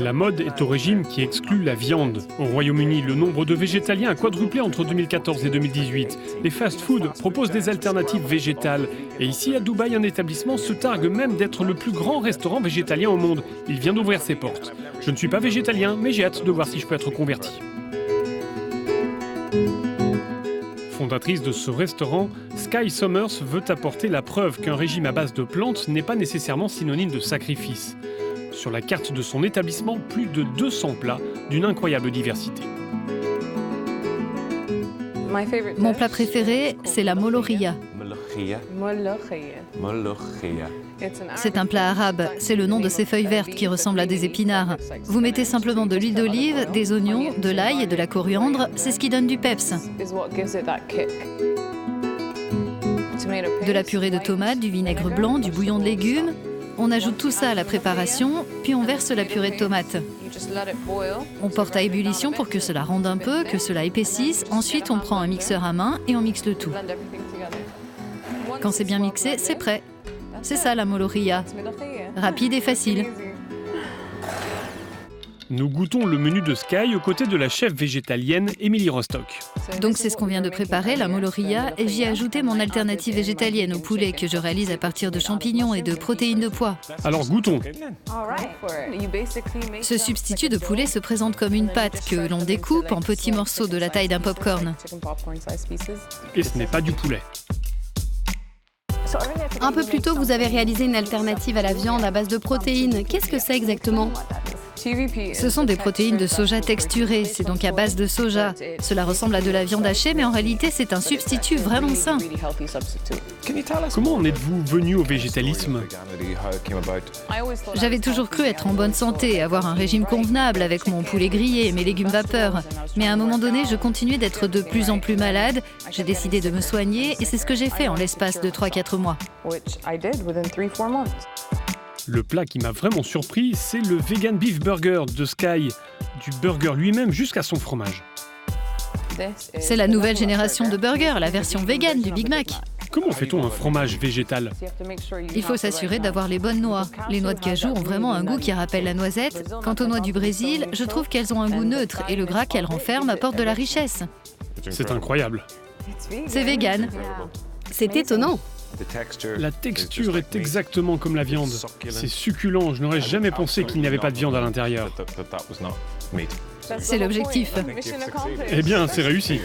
La mode est au régime qui exclut la viande. Au Royaume-Uni, le nombre de végétaliens a quadruplé entre 2014 et 2018. Les fast-foods proposent des alternatives végétales. Et ici, à Dubaï, un établissement se targue même d'être le plus grand restaurant végétalien au monde. Il vient d'ouvrir ses portes. Je ne suis pas végétalien, mais j'ai hâte de voir si je peux être converti. Fondatrice de ce restaurant, Sky Somers veut apporter la preuve qu'un régime à base de plantes n'est pas nécessairement synonyme de sacrifice. Sur la carte de son établissement, plus de 200 plats d'une incroyable diversité. Mon plat préféré, c'est la molokhia. C'est un plat arabe, c'est le nom de ces feuilles vertes qui ressemblent à des épinards. Vous mettez simplement de l'huile d'olive, des oignons, de l'ail et de la coriandre, c'est ce qui donne du peps. De la purée de tomates, du vinaigre blanc, du bouillon de légumes. On ajoute tout ça à la préparation, puis on verse la purée de tomates. On porte à ébullition pour que cela ronde un peu, que cela épaississe. Ensuite, on prend un mixeur à main et on mixe le tout. Quand c'est bien mixé, c'est prêt. C'est ça la molokhia. Rapide et facile. Nous goûtons le menu de Sky aux côtés de la chef végétalienne Émilie Rostock. Donc c'est ce qu'on vient de préparer, la molokhia, et j'y ai ajouté mon alternative végétalienne au poulet que je réalise à partir de champignons et de protéines de pois. Alors goûtons. Ce substitut de poulet se présente comme une pâte que l'on découpe en petits morceaux de la taille d'un popcorn. Et ce n'est pas du poulet. Un peu plus tôt, vous avez réalisé une alternative à la viande à base de protéines. Qu'est-ce que c'est exactement ? Ce sont des protéines de soja texturées, c'est donc à base de soja. Cela ressemble à de la viande hachée, mais en réalité, c'est un substitut vraiment sain. Comment en êtes-vous venu au végétalisme? J'avais toujours cru être en bonne santé, avoir un régime convenable avec mon poulet grillé et mes légumes vapeur. Mais à un moment donné, je continuais d'être de plus en plus malade. J'ai décidé de me soigner et c'est ce que j'ai fait en l'espace de 3-4 mois. Le plat qui m'a vraiment surpris, c'est le Vegan Beef Burger de Sky. Du burger lui-même jusqu'à son fromage. C'est la nouvelle génération de burgers, la version vegan du Big Mac. Comment fait-on un fromage végétal? Il faut s'assurer d'avoir les bonnes noix. Les noix de cajou ont vraiment un goût qui rappelle la noisette. Quant aux noix du Brésil, je trouve qu'elles ont un goût neutre et le gras qu'elles renferment apporte de la richesse. C'est incroyable. C'est vegan. C'est étonnant. La texture est exactement comme la viande. C'est succulent, je n'aurais jamais pensé qu'il n'y avait pas de viande à l'intérieur. C'est l'objectif. Eh bien, c'est réussi.